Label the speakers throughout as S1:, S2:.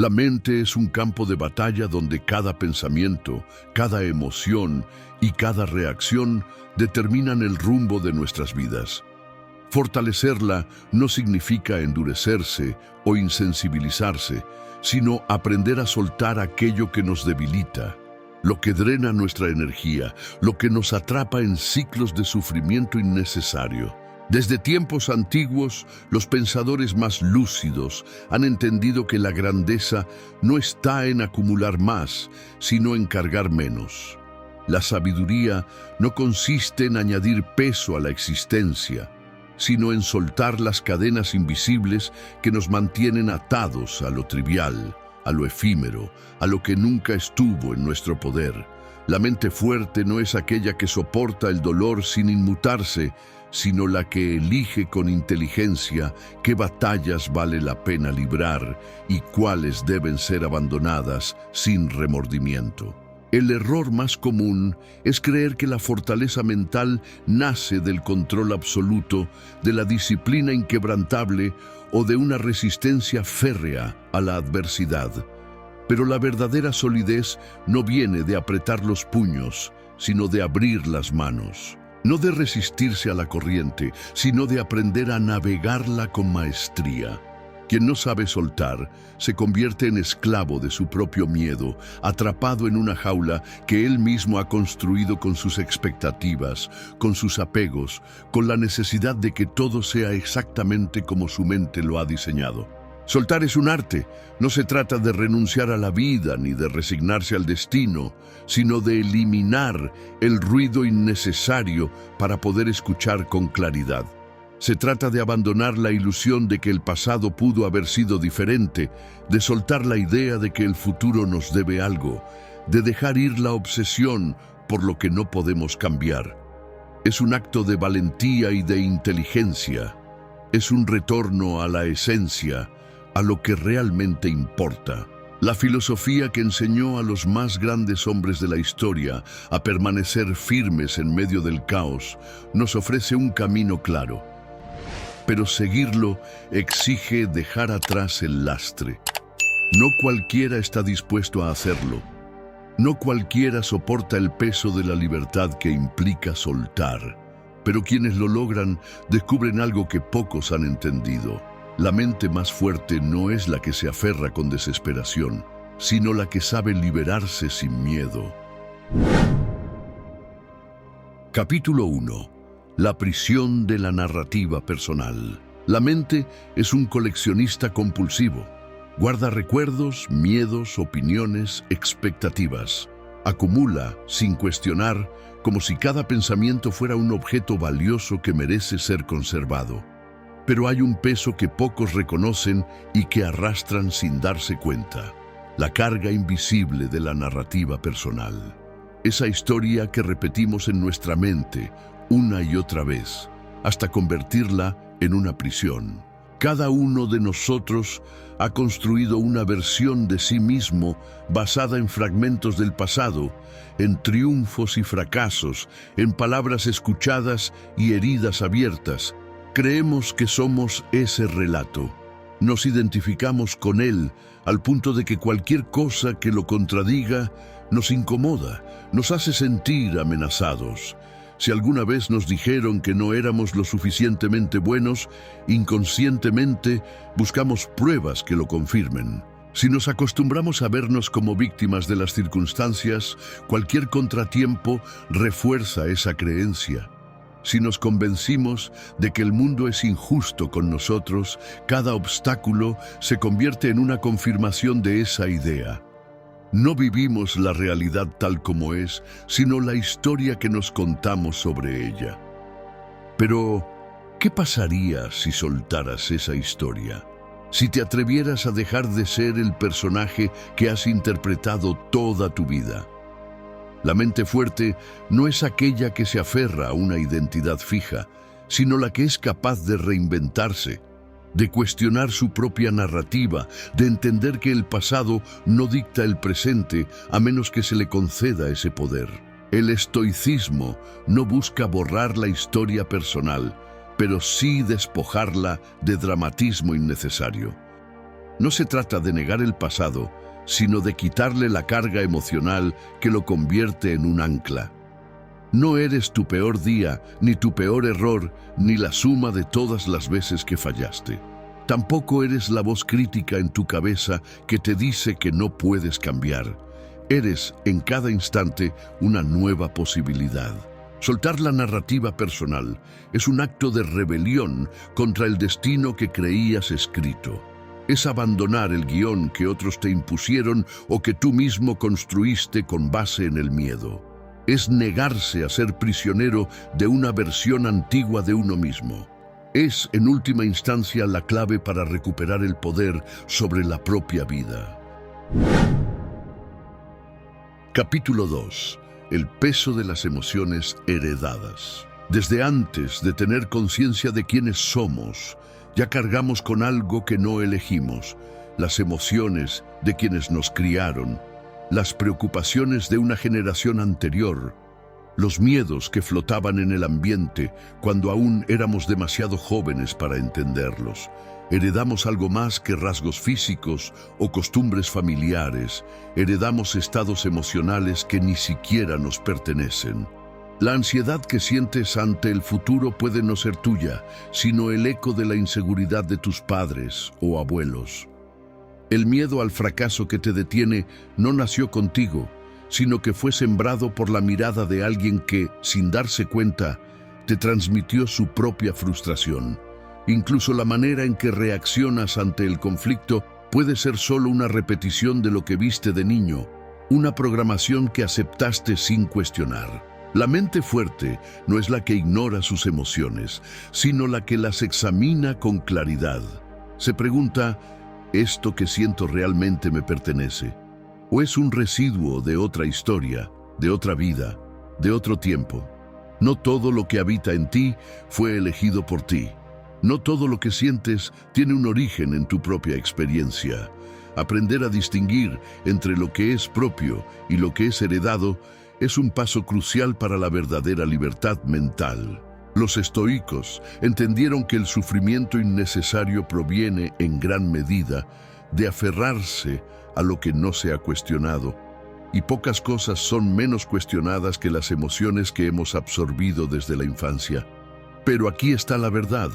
S1: La mente es un campo de batalla donde cada pensamiento, cada emoción y cada reacción determinan el rumbo de nuestras vidas. Fortalecerla no significa endurecerse o insensibilizarse, sino aprender a soltar aquello que nos debilita, lo que drena nuestra energía, lo que nos atrapa en ciclos de sufrimiento innecesario. Desde tiempos antiguos, los pensadores más lúcidos han entendido que la grandeza no está en acumular más, sino en cargar menos. La sabiduría no consiste en añadir peso a la existencia, sino en soltar las cadenas invisibles que nos mantienen atados a lo trivial, a lo efímero, a lo que nunca estuvo en nuestro poder. La mente fuerte no es aquella que soporta el dolor sin inmutarse, sino la que elige con inteligencia qué batallas vale la pena librar y cuáles deben ser abandonadas sin remordimiento. El error más común es creer que la fortaleza mental nace del control absoluto, de la disciplina inquebrantable o de una resistencia férrea a la adversidad. Pero la verdadera solidez no viene de apretar los puños, sino de abrir las manos. No de resistirse a la corriente, sino de aprender a navegarla con maestría. Quien no sabe soltar, se convierte en esclavo de su propio miedo, atrapado en una jaula que él mismo ha construido con sus expectativas, con sus apegos, con la necesidad de que todo sea exactamente como su mente lo ha diseñado. Soltar es un arte. No se trata de renunciar a la vida ni de resignarse al destino, sino de eliminar el ruido innecesario para poder escuchar con claridad. Se trata de abandonar la ilusión de que el pasado pudo haber sido diferente, de soltar la idea de que el futuro nos debe algo, de dejar ir la obsesión por lo que no podemos cambiar. Es un acto de valentía y de inteligencia. Es un retorno a la esencia, a lo que realmente importa. La filosofía que enseñó a los más grandes hombres de la historia a permanecer firmes en medio del caos nos ofrece un camino claro. Pero seguirlo exige dejar atrás el lastre. No cualquiera está dispuesto a hacerlo. No cualquiera soporta el peso de la libertad que implica soltar. Pero quienes lo logran descubren algo que pocos han entendido. La mente más fuerte no es la que se aferra con desesperación, sino la que sabe liberarse sin miedo. Capítulo 1. La prisión de la narrativa personal. La mente es un coleccionista compulsivo. Guarda recuerdos, miedos, opiniones, expectativas. Acumula, sin cuestionar, como si cada pensamiento fuera un objeto valioso que merece ser conservado. Pero hay un peso que pocos reconocen y que arrastran sin darse cuenta: la carga invisible de la narrativa personal. Esa historia que repetimos en nuestra mente una y otra vez, hasta convertirla en una prisión. Cada uno de nosotros ha construido una versión de sí mismo basada en fragmentos del pasado, en triunfos y fracasos, en palabras escuchadas y heridas abiertas. Creemos que somos ese relato. Nos identificamos con él al punto de que cualquier cosa que lo contradiga nos incomoda, nos hace sentir amenazados. Si alguna vez nos dijeron que no éramos lo suficientemente buenos, inconscientemente buscamos pruebas que lo confirmen. Si nos acostumbramos a vernos como víctimas de las circunstancias, cualquier contratiempo refuerza esa creencia. Si nos convencimos de que el mundo es injusto con nosotros, cada obstáculo se convierte en una confirmación de esa idea. No vivimos la realidad tal como es, sino la historia que nos contamos sobre ella. Pero, ¿qué pasaría si soltaras esa historia? Si te atrevieras a dejar de ser el personaje que has interpretado toda tu vida. La mente fuerte no es aquella que se aferra a una identidad fija, sino la que es capaz de reinventarse, de cuestionar su propia narrativa, de entender que el pasado no dicta el presente a menos que se le conceda ese poder. El estoicismo no busca borrar la historia personal, pero sí despojarla de dramatismo innecesario. No se trata de negar el pasado, sino de quitarle la carga emocional que lo convierte en un ancla. No eres tu peor día, ni tu peor error, ni la suma de todas las veces que fallaste. Tampoco eres la voz crítica en tu cabeza que te dice que no puedes cambiar. Eres, en cada instante, una nueva posibilidad. Soltar la narrativa personal es un acto de rebelión contra el destino que creías escrito. Es abandonar el guión que otros te impusieron o que tú mismo construiste con base en el miedo. Es negarse a ser prisionero de una versión antigua de uno mismo. Es, en última instancia, la clave para recuperar el poder sobre la propia vida. Capítulo 2. El peso de las emociones heredadas. Desde antes de tener conciencia de quiénes somos, ya cargamos con algo que no elegimos: las emociones de quienes nos criaron, las preocupaciones de una generación anterior, los miedos que flotaban en el ambiente cuando aún éramos demasiado jóvenes para entenderlos. Heredamos algo más que rasgos físicos o costumbres familiares. Heredamos estados emocionales que ni siquiera nos pertenecen. La ansiedad que sientes ante el futuro puede no ser tuya, sino el eco de la inseguridad de tus padres o abuelos. El miedo al fracaso que te detiene no nació contigo, sino que fue sembrado por la mirada de alguien que, sin darse cuenta, te transmitió su propia frustración. Incluso la manera en que reaccionas ante el conflicto puede ser solo una repetición de lo que viste de niño, una programación que aceptaste sin cuestionar. La mente fuerte no es la que ignora sus emociones, sino la que las examina con claridad. Se pregunta: ¿esto que siento realmente me pertenece? ¿O es un residuo de otra historia, de otra vida, de otro tiempo? No todo lo que habita en ti fue elegido por ti. No todo lo que sientes tiene un origen en tu propia experiencia. Aprender a distinguir entre lo que es propio y lo que es heredado es un paso crucial para la verdadera libertad mental. Los estoicos entendieron que el sufrimiento innecesario proviene, en gran medida, de aferrarse a lo que no se ha cuestionado, y pocas cosas son menos cuestionadas que las emociones que hemos absorbido desde la infancia. Pero aquí está la verdad: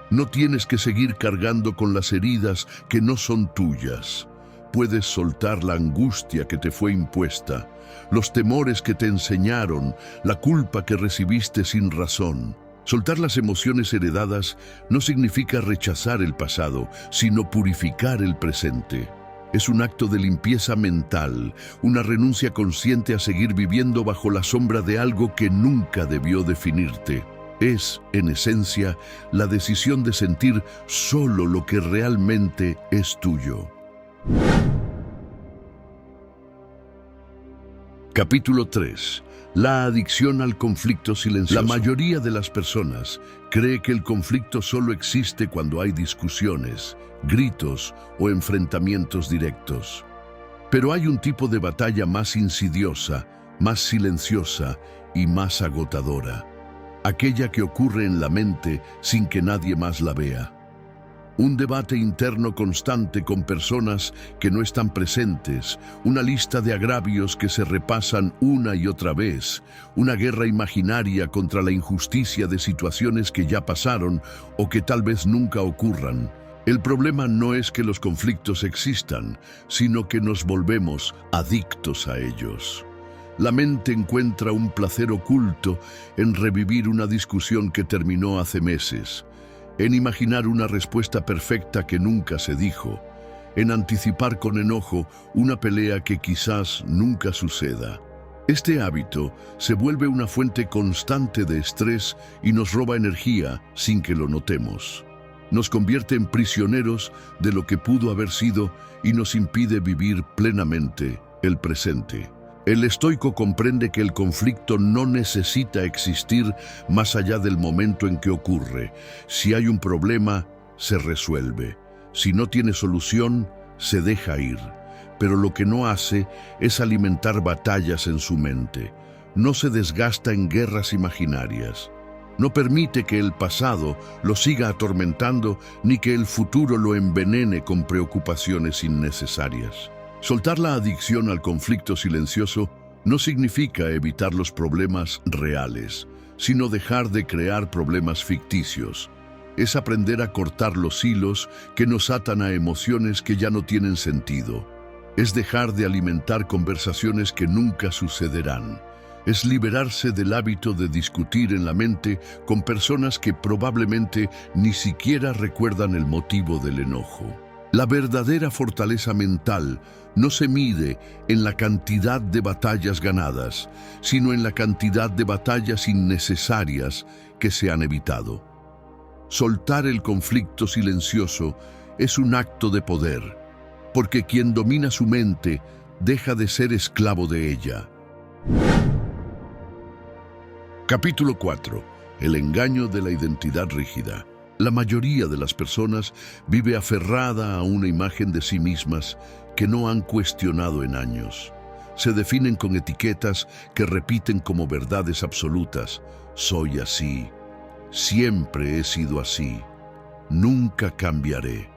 S1: no tienes que seguir cargando con las heridas que no son tuyas. Puedes soltar la angustia que te fue impuesta, los temores que te enseñaron, la culpa que recibiste sin razón. Soltar las emociones heredadas no significa rechazar el pasado, sino purificar el presente. Es un acto de limpieza mental, una renuncia consciente a seguir viviendo bajo la sombra de algo que nunca debió definirte. Es, en esencia, la decisión de sentir solo lo que realmente es tuyo. Capítulo 3. La adicción al conflicto silencioso. La mayoría de las personas cree que el conflicto solo existe cuando hay discusiones, gritos o enfrentamientos directos. Pero hay un tipo de batalla más insidiosa, más silenciosa y más agotadora. Aquella que ocurre en la mente sin que nadie más la vea. Un debate interno constante con personas que no están presentes, una lista de agravios que se repasan una y otra vez, una guerra imaginaria contra la injusticia de situaciones que ya pasaron o que tal vez nunca ocurran. El problema no es que los conflictos existan, sino que nos volvemos adictos a ellos. La mente encuentra un placer oculto en revivir una discusión que terminó hace meses, en imaginar una respuesta perfecta que nunca se dijo, en anticipar con enojo una pelea que quizás nunca suceda. Este hábito se vuelve una fuente constante de estrés y nos roba energía sin que lo notemos. Nos convierte en prisioneros de lo que pudo haber sido y nos impide vivir plenamente el presente. El estoico comprende que el conflicto no necesita existir más allá del momento en que ocurre. Si hay un problema, se resuelve. Si no tiene solución, se deja ir. Pero lo que no hace es alimentar batallas en su mente. No se desgasta en guerras imaginarias. No permite que el pasado lo siga atormentando ni que el futuro lo envenene con preocupaciones innecesarias. Soltar la adicción al conflicto silencioso no significa evitar los problemas reales, sino dejar de crear problemas ficticios. Es aprender a cortar los hilos que nos atan a emociones que ya no tienen sentido. Es dejar de alimentar conversaciones que nunca sucederán. Es liberarse del hábito de discutir en la mente con personas que probablemente ni siquiera recuerdan el motivo del enojo. La verdadera fortaleza mental no se mide en la cantidad de batallas ganadas, sino en la cantidad de batallas innecesarias que se han evitado. Soltar el conflicto silencioso es un acto de poder, porque quien domina su mente deja de ser esclavo de ella. Capítulo 4. El engaño de la identidad rígida. La mayoría de las personas vive aferrada a una imagen de sí mismas que no han cuestionado en años. Se definen con etiquetas que repiten como verdades absolutas. Soy así. Siempre he sido así. Nunca cambiaré.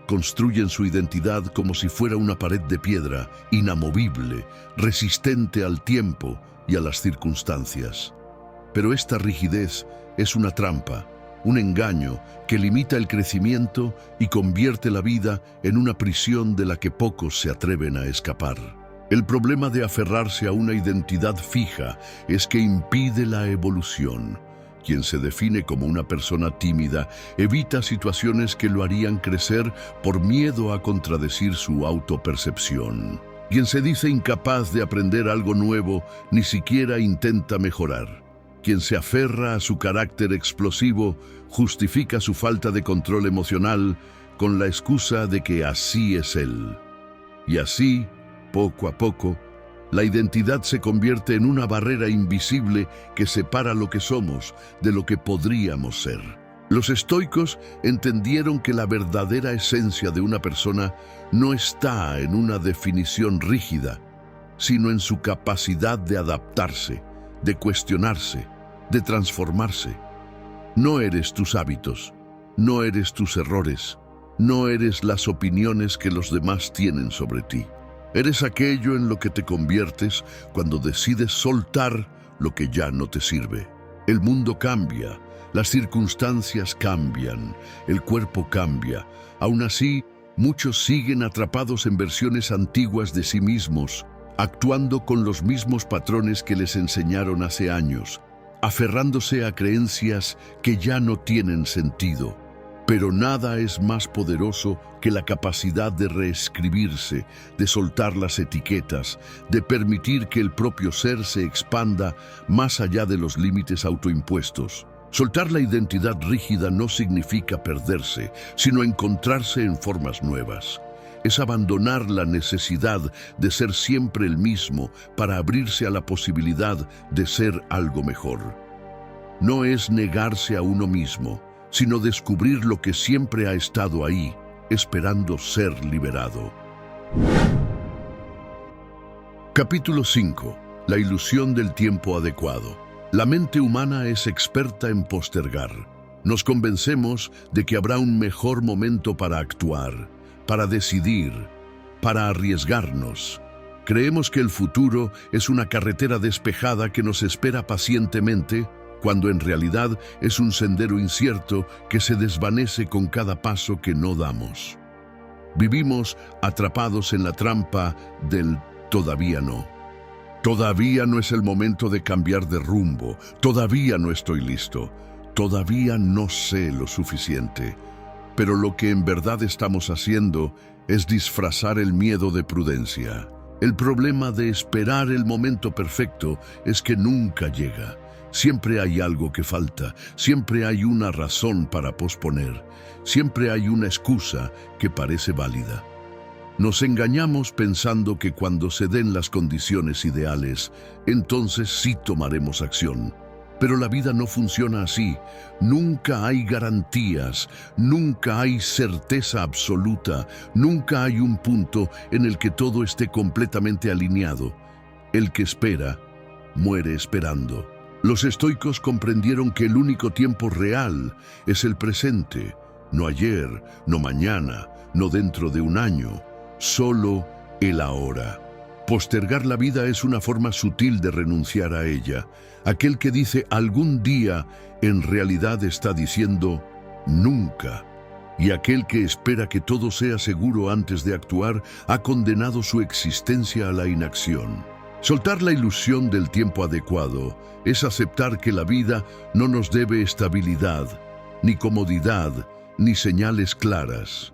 S1: Construyen su identidad como si fuera una pared de piedra, inamovible, resistente al tiempo y a las circunstancias. Pero esta rigidez es una trampa, un engaño que limita el crecimiento y convierte la vida en una prisión de la que pocos se atreven a escapar. El problema de aferrarse a una identidad fija es que impide la evolución. Quien se define como una persona tímida evita situaciones que lo harían crecer por miedo a contradecir su autopercepción. Quien se dice incapaz de aprender algo nuevo ni siquiera intenta mejorar. Quien se aferra a su carácter explosivo justifica su falta de control emocional con la excusa de que así es él. Y así, poco a poco, la identidad se convierte en una barrera invisible que separa lo que somos de lo que podríamos ser. Los estoicos entendieron que la verdadera esencia de una persona no está en una definición rígida, sino en su capacidad de adaptarse, de cuestionarse, de transformarse. No eres tus hábitos, no eres tus errores, no eres las opiniones que los demás tienen sobre ti. Eres aquello en lo que te conviertes cuando decides soltar lo que ya no te sirve. El mundo cambia, las circunstancias cambian, el cuerpo cambia. Aún así, muchos siguen atrapados en versiones antiguas de sí mismos, actuando con los mismos patrones que les enseñaron hace años, aferrándose a creencias que ya no tienen sentido. Pero nada es más poderoso que la capacidad de reescribirse, de soltar las etiquetas, de permitir que el propio ser se expanda más allá de los límites autoimpuestos. Soltar la identidad rígida no significa perderse, sino encontrarse en formas nuevas. Es abandonar la necesidad de ser siempre el mismo para abrirse a la posibilidad de ser algo mejor. No es negarse a uno mismo, sino descubrir lo que siempre ha estado ahí, esperando ser liberado. Capítulo 5. La ilusión del tiempo adecuado. La mente humana es experta en postergar. Nos convencemos de que habrá un mejor momento para actuar, para decidir, para arriesgarnos. Creemos que el futuro es una carretera despejada que nos espera pacientemente, cuando en realidad es un sendero incierto que se desvanece con cada paso que no damos. Vivimos atrapados en la trampa del todavía no. Todavía no es el momento de cambiar de rumbo, todavía no estoy listo, todavía no sé lo suficiente. Pero lo que en verdad estamos haciendo es disfrazar el miedo de prudencia. El problema de esperar el momento perfecto es que nunca llega. Siempre hay algo que falta, siempre hay una razón para posponer, siempre hay una excusa que parece válida. Nos engañamos pensando que cuando se den las condiciones ideales, entonces sí tomaremos acción. Pero la vida no funciona así. Nunca hay garantías, nunca hay certeza absoluta, nunca hay un punto en el que todo esté completamente alineado. El que espera, muere esperando. Los estoicos comprendieron que el único tiempo real es el presente, no ayer, no mañana, no dentro de un año, solo el ahora. Postergar la vida es una forma sutil de renunciar a ella. Aquel que dice algún día, en realidad está diciendo nunca. Y aquel que espera que todo sea seguro antes de actuar, ha condenado su existencia a la inacción. Soltar la ilusión del tiempo adecuado es aceptar que la vida no nos debe estabilidad, ni comodidad, ni señales claras.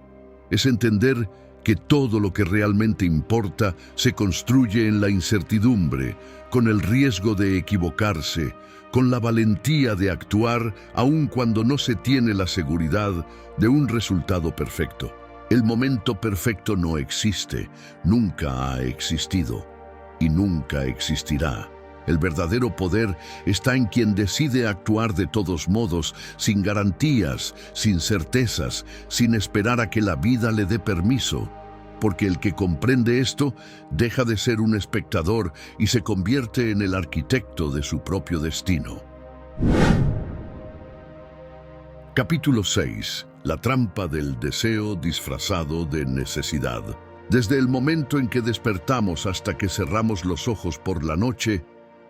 S1: Es entender que todo lo que realmente importa se construye en la incertidumbre, con el riesgo de equivocarse, con la valentía de actuar aun cuando no se tiene la seguridad de un resultado perfecto. El momento perfecto no existe, nunca ha existido y nunca existirá. El verdadero poder está en quien decide actuar de todos modos, sin garantías, sin certezas, sin esperar a que la vida le dé permiso. Porque el que comprende esto deja de ser un espectador y se convierte en el arquitecto de su propio destino. Capítulo 6. La trampa del deseo disfrazado de necesidad. Desde el momento en que despertamos hasta que cerramos los ojos por la noche,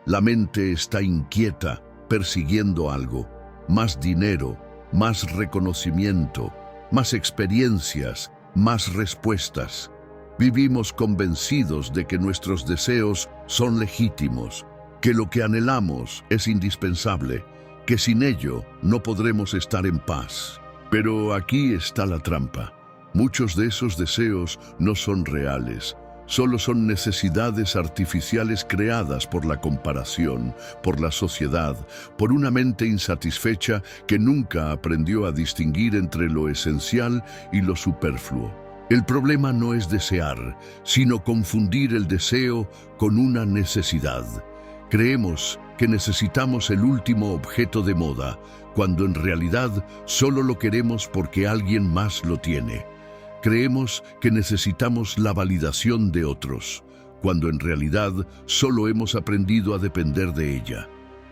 S1: la mente está inquieta, persiguiendo algo. Más dinero, más reconocimiento, más experiencias, más respuestas. Vivimos convencidos de que nuestros deseos son legítimos, que lo que anhelamos es indispensable, que sin ello no podremos estar en paz. Pero aquí está la trampa. Muchos de esos deseos no son reales. Solo son necesidades artificiales creadas por la comparación, por la sociedad, por una mente insatisfecha que nunca aprendió a distinguir entre lo esencial y lo superfluo. El problema no es desear, sino confundir el deseo con una necesidad. Creemos que necesitamos el último objeto de moda, cuando en realidad solo lo queremos porque alguien más lo tiene. Creemos que necesitamos la validación de otros, cuando en realidad solo hemos aprendido a depender de ella.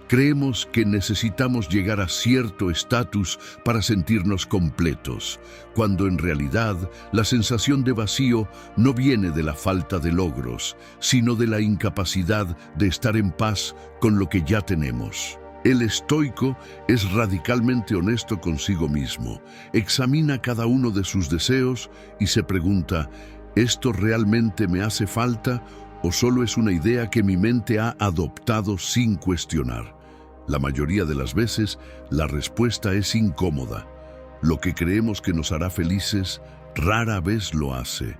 S1: Creemos que necesitamos llegar a cierto estatus para sentirnos completos, cuando en realidad la sensación de vacío no viene de la falta de logros, sino de la incapacidad de estar en paz con lo que ya tenemos. El estoico es radicalmente honesto consigo mismo. Examina cada uno de sus deseos y se pregunta, ¿esto realmente me hace falta o solo es una idea que mi mente ha adoptado sin cuestionar? La mayoría de las veces, la respuesta es incómoda. Lo que creemos que nos hará felices, rara vez lo hace.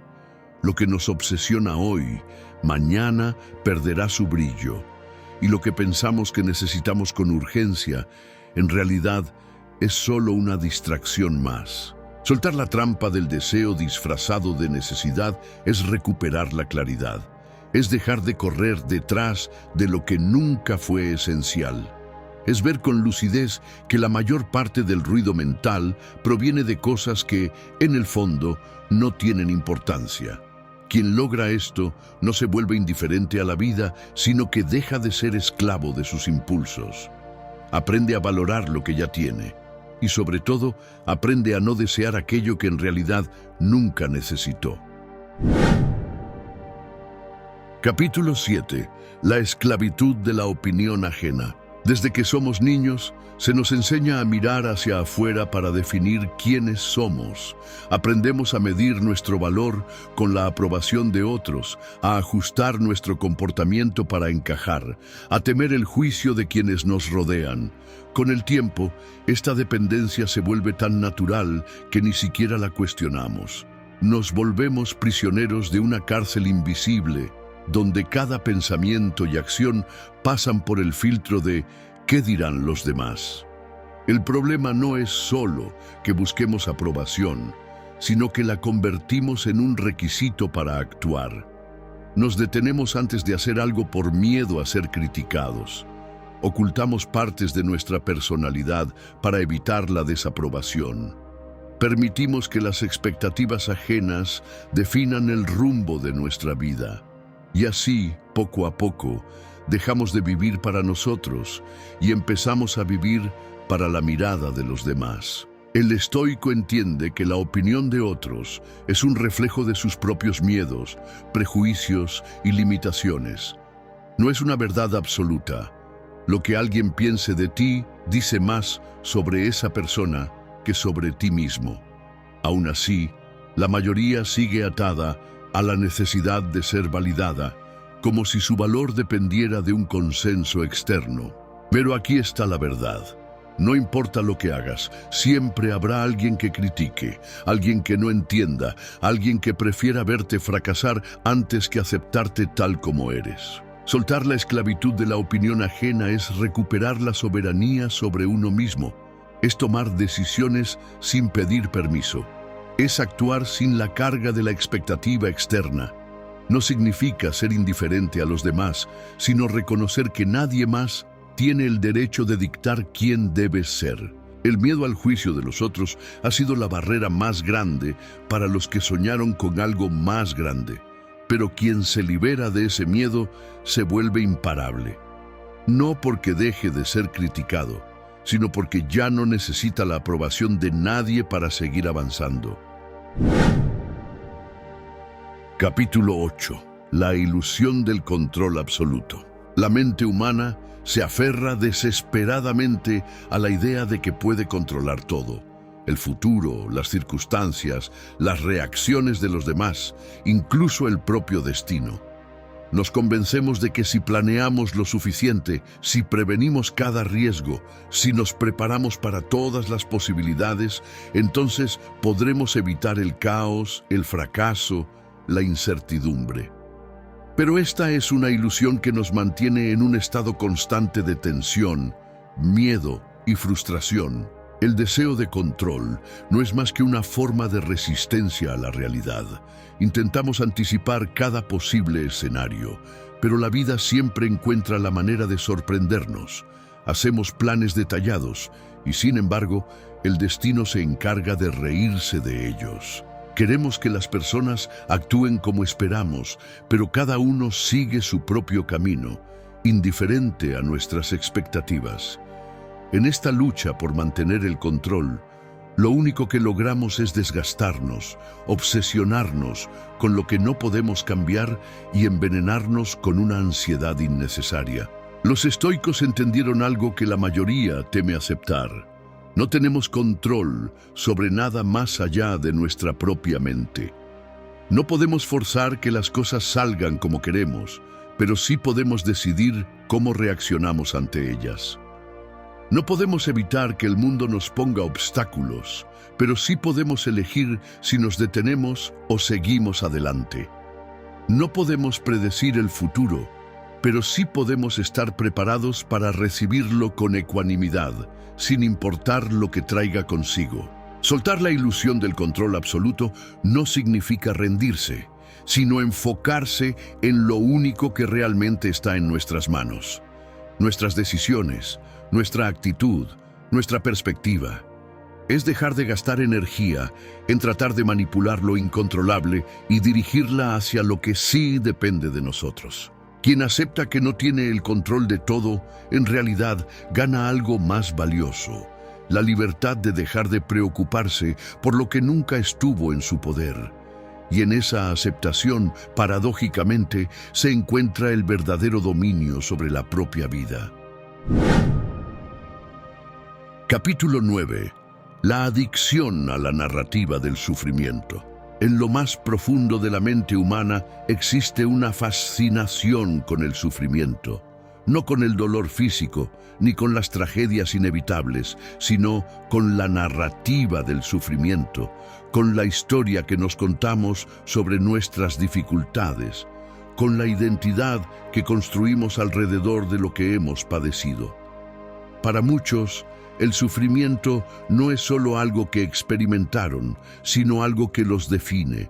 S1: Lo que nos obsesiona hoy, mañana perderá su brillo. Y lo que pensamos que necesitamos con urgencia, en realidad, es solo una distracción más. Soltar la trampa del deseo disfrazado de necesidad es recuperar la claridad. Es dejar de correr detrás de lo que nunca fue esencial. Es ver con lucidez que la mayor parte del ruido mental proviene de cosas que, en el fondo, no tienen importancia. Quien logra esto no se vuelve indiferente a la vida, sino que deja de ser esclavo de sus impulsos. Aprende a valorar lo que ya tiene y, sobre todo, aprende a no desear aquello que en realidad nunca necesitó. Capítulo 7. La esclavitud de la opinión ajena. Desde que somos niños, se nos enseña a mirar hacia afuera para definir quiénes somos. Aprendemos a medir nuestro valor con la aprobación de otros, a ajustar nuestro comportamiento para encajar, a temer el juicio de quienes nos rodean. Con el tiempo, esta dependencia se vuelve tan natural que ni siquiera la cuestionamos. Nos volvemos prisioneros de una cárcel invisible, donde cada pensamiento y acción pasan por el filtro de ¿qué dirán los demás? El problema no es solo que busquemos aprobación, sino que la convertimos en un requisito para actuar. Nos detenemos antes de hacer algo por miedo a ser criticados. Ocultamos partes de nuestra personalidad para evitar la desaprobación. Permitimos que las expectativas ajenas definan el rumbo de nuestra vida. Y así, poco a poco, dejamos de vivir para nosotros y empezamos a vivir para la mirada de los demás. El estoico entiende que la opinión de otros es un reflejo de sus propios miedos, prejuicios y limitaciones. No es una verdad absoluta. Lo que alguien piense de ti dice más sobre esa persona que sobre ti mismo. Aún así, la mayoría sigue atada a la necesidad de ser validada, como si su valor dependiera de un consenso externo. Pero aquí está la verdad. No importa lo que hagas, siempre habrá alguien que critique, alguien que no entienda, alguien que prefiera verte fracasar antes que aceptarte tal como eres. Soltar la esclavitud de la opinión ajena es recuperar la soberanía sobre uno mismo. Es tomar decisiones sin pedir permiso. Es actuar sin la carga de la expectativa externa. No significa ser indiferente a los demás, sino reconocer que nadie más tiene el derecho de dictar quién debes ser. El miedo al juicio de los otros ha sido la barrera más grande para los que soñaron con algo más grande. Pero quien se libera de ese miedo se vuelve imparable. No porque deje de ser criticado, sino porque ya no necesita la aprobación de nadie para seguir avanzando. Capítulo 8. La ilusión del control absoluto. La mente humana se aferra desesperadamente a la idea de que puede controlar todo: el futuro, las circunstancias, las reacciones de los demás, incluso el propio destino. Nos convencemos de que si planeamos lo suficiente, si prevenimos cada riesgo, si nos preparamos para todas las posibilidades, entonces podremos evitar el caos, el fracaso, la incertidumbre. Pero esta es una ilusión que nos mantiene en un estado constante de tensión, miedo y frustración. El deseo de control no es más que una forma de resistencia a la realidad. Intentamos anticipar cada posible escenario, pero la vida siempre encuentra la manera de sorprendernos. Hacemos planes detallados y, sin embargo, el destino se encarga de reírse de ellos. Queremos que las personas actúen como esperamos, pero cada uno sigue su propio camino, indiferente a nuestras expectativas. En esta lucha por mantener el control, lo único que logramos es desgastarnos, obsesionarnos con lo que no podemos cambiar y envenenarnos con una ansiedad innecesaria. Los estoicos entendieron algo que la mayoría teme aceptar. No tenemos control sobre nada más allá de nuestra propia mente. No podemos forzar que las cosas salgan como queremos, pero sí podemos decidir cómo reaccionamos ante ellas. No podemos evitar que el mundo nos ponga obstáculos, pero sí podemos elegir si nos detenemos o seguimos adelante. No podemos predecir el futuro, pero sí podemos estar preparados para recibirlo con ecuanimidad, sin importar lo que traiga consigo. Soltar la ilusión del control absoluto no significa rendirse, sino enfocarse en lo único que realmente está en nuestras manos. Nuestras decisiones, nuestra actitud, nuestra perspectiva. Es dejar de gastar energía en tratar de manipular lo incontrolable y dirigirla hacia lo que sí depende de nosotros. Quien acepta que no tiene el control de todo, en realidad gana algo más valioso: la libertad de dejar de preocuparse por lo que nunca estuvo en su poder. Y en esa aceptación, paradójicamente, se encuentra el verdadero dominio sobre la propia vida. Capítulo 9. La adicción a la narrativa del sufrimiento. En lo más profundo de la mente humana existe una fascinación con el sufrimiento, no con el dolor físico, ni con las tragedias inevitables, sino con la narrativa del sufrimiento, con la historia que nos contamos sobre nuestras dificultades, con la identidad que construimos alrededor de lo que hemos padecido. Para muchos, el sufrimiento no es solo algo que experimentaron, sino algo que los define.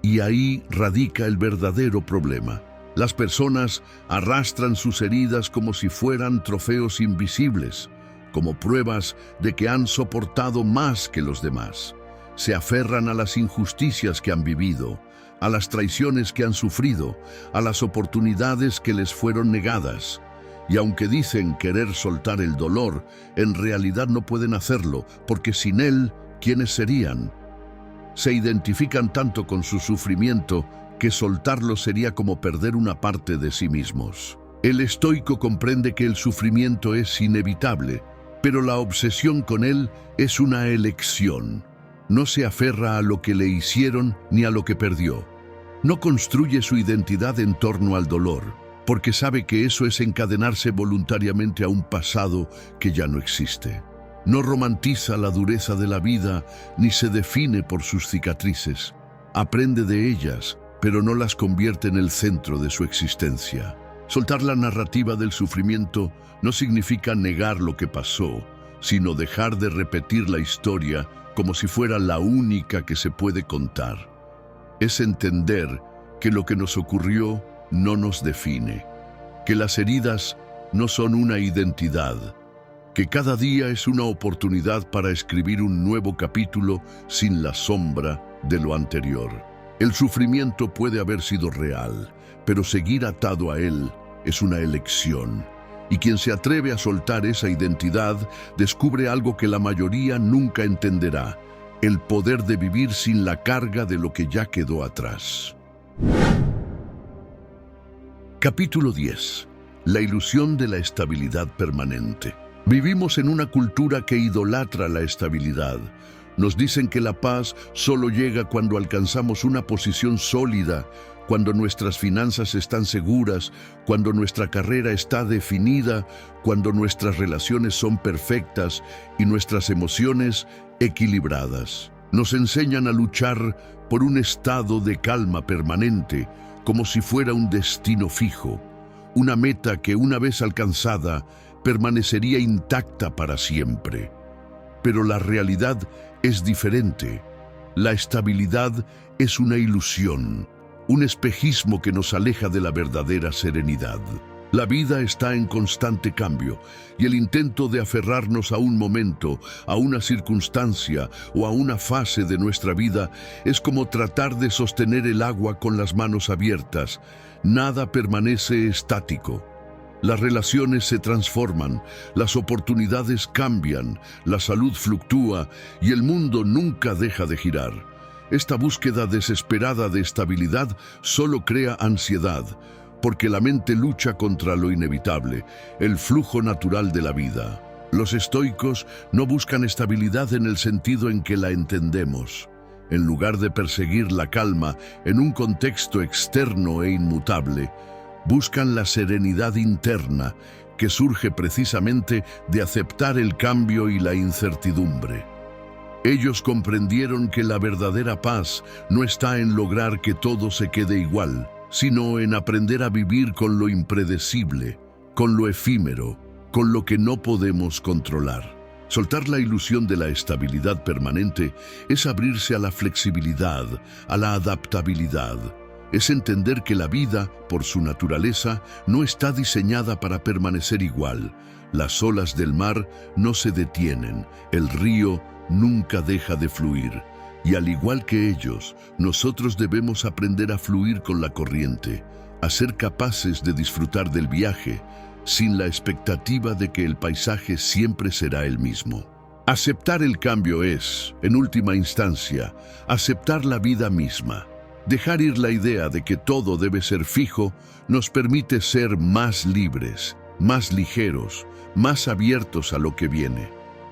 S1: Y ahí radica el verdadero problema. Las personas arrastran sus heridas como si fueran trofeos invisibles, como pruebas de que han soportado más que los demás. Se aferran a las injusticias que han vivido, a las traiciones que han sufrido, a las oportunidades que les fueron negadas. Y aunque dicen querer soltar el dolor, en realidad no pueden hacerlo, porque sin él, ¿quiénes serían? Se identifican tanto con su sufrimiento que soltarlo sería como perder una parte de sí mismos. El estoico comprende que el sufrimiento es inevitable, pero la obsesión con él es una elección. No se aferra a lo que le hicieron ni a lo que perdió. No construye su identidad en torno al dolor, porque sabe que eso es encadenarse voluntariamente a un pasado que ya no existe. No romantiza la dureza de la vida ni se define por sus cicatrices. Aprende de ellas, pero no las convierte en el centro de su existencia. Soltar la narrativa del sufrimiento no significa negar lo que pasó, sino dejar de repetir la historia como si fuera la única que se puede contar. Es entender que lo que nos ocurrió no nos define, que las heridas no son una identidad, que cada día es una oportunidad para escribir un nuevo capítulo sin la sombra de lo anterior. El sufrimiento puede haber sido real, pero seguir atado a él es una elección. Y quien se atreve a soltar esa identidad descubre algo que la mayoría nunca entenderá: el poder de vivir sin la carga de lo que ya quedó atrás. Capítulo 10. La ilusión de la estabilidad permanente. Vivimos en una cultura que idolatra la estabilidad. Nos dicen que la paz solo llega cuando alcanzamos una posición sólida, cuando nuestras finanzas están seguras, cuando nuestra carrera está definida, cuando nuestras relaciones son perfectas y nuestras emociones equilibradas. Nos enseñan a luchar por un estado de calma permanente, como si fuera un destino fijo, una meta que una vez alcanzada permanecería intacta para siempre. Pero la realidad es diferente. La estabilidad es una ilusión, un espejismo que nos aleja de la verdadera serenidad. La vida está en constante cambio y el intento de aferrarnos a un momento, a una circunstancia o a una fase de nuestra vida es como tratar de sostener el agua con las manos abiertas. Nada permanece estático. Las relaciones se transforman, las oportunidades cambian, la salud fluctúa y el mundo nunca deja de girar. Esta búsqueda desesperada de estabilidad solo crea ansiedad, porque la mente lucha contra lo inevitable, el flujo natural de la vida. Los estoicos no buscan estabilidad en el sentido en que la entendemos. En lugar de perseguir la calma en un contexto externo e inmutable, buscan la serenidad interna que surge precisamente de aceptar el cambio y la incertidumbre. Ellos comprendieron que la verdadera paz no está en lograr que todo se quede igual, sino en aprender a vivir con lo impredecible, con lo efímero, con lo que no podemos controlar. Soltar la ilusión de la estabilidad permanente es abrirse a la flexibilidad, a la adaptabilidad. Es entender que la vida, por su naturaleza, no está diseñada para permanecer igual. Las olas del mar no se detienen, el río nunca deja de fluir. Y al igual que ellos, nosotros debemos aprender a fluir con la corriente, a ser capaces de disfrutar del viaje, sin la expectativa de que el paisaje siempre será el mismo. Aceptar el cambio es, en última instancia, aceptar la vida misma. Dejar ir la idea de que todo debe ser fijo nos permite ser más libres, más ligeros, más abiertos a lo que viene.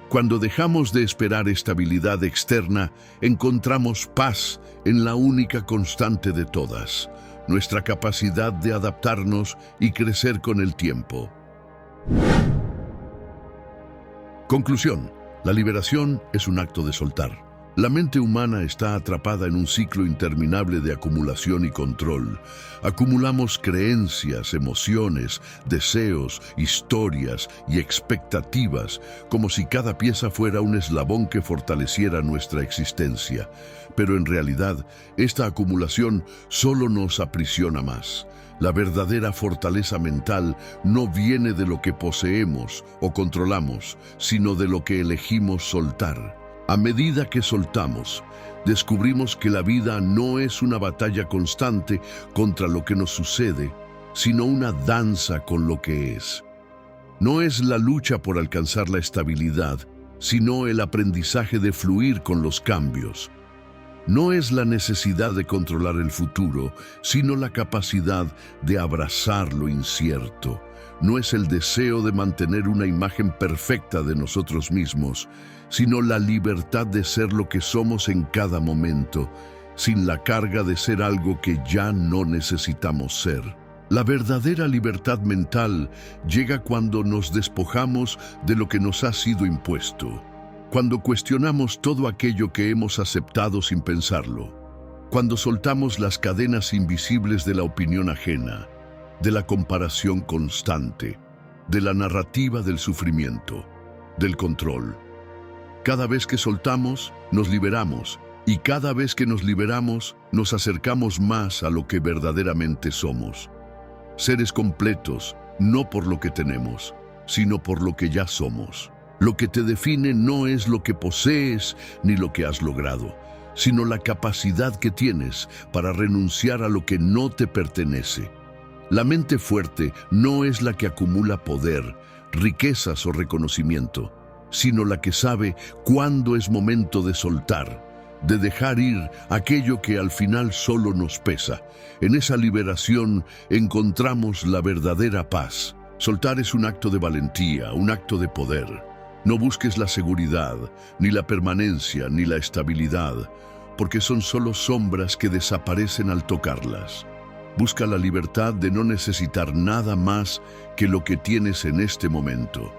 S1: Cuando dejamos de esperar estabilidad externa, encontramos paz en la única constante de todas, nuestra capacidad de adaptarnos y crecer con el tiempo. Conclusión: la liberación es un acto de soltar. La mente humana está atrapada en un ciclo interminable de acumulación y control. Acumulamos creencias, emociones, deseos, historias y expectativas, como si cada pieza fuera un eslabón que fortaleciera nuestra existencia. Pero en realidad, esta acumulación solo nos aprisiona más. La verdadera fortaleza mental no viene de lo que poseemos o controlamos, sino de lo que elegimos soltar. A medida que soltamos, descubrimos que la vida no es una batalla constante contra lo que nos sucede, sino una danza con lo que es. No es la lucha por alcanzar la estabilidad, sino el aprendizaje de fluir con los cambios. No es la necesidad de controlar el futuro, sino la capacidad de abrazar lo incierto. No es el deseo de mantener una imagen perfecta de nosotros mismos, sino la libertad de ser lo que somos en cada momento, sin la carga de ser algo que ya no necesitamos ser. La verdadera libertad mental llega cuando nos despojamos de lo que nos ha sido impuesto, cuando cuestionamos todo aquello que hemos aceptado sin pensarlo, cuando soltamos las cadenas invisibles de la opinión ajena, de la comparación constante, de la narrativa del sufrimiento, del control. Cada vez que soltamos, nos liberamos, y cada vez que nos liberamos, nos acercamos más a lo que verdaderamente somos. Seres completos, no por lo que tenemos, sino por lo que ya somos. Lo que te define no es lo que posees ni lo que has logrado, sino la capacidad que tienes para renunciar a lo que no te pertenece. La mente fuerte no es la que acumula poder, riquezas o reconocimiento, sino la que sabe cuándo es momento de soltar, de dejar ir aquello que al final solo nos pesa. En esa liberación encontramos la verdadera paz. Soltar es un acto de valentía, un acto de poder. No busques la seguridad, ni la permanencia, ni la estabilidad, porque son solo sombras que desaparecen al tocarlas. Busca la libertad de no necesitar nada más que lo que tienes en este momento.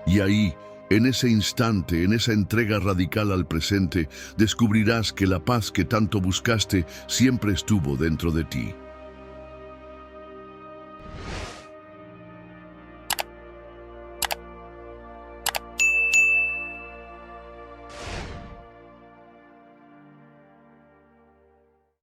S1: Y ahí, en ese instante, en esa entrega radical al presente, descubrirás que la paz que tanto buscaste siempre estuvo dentro de ti.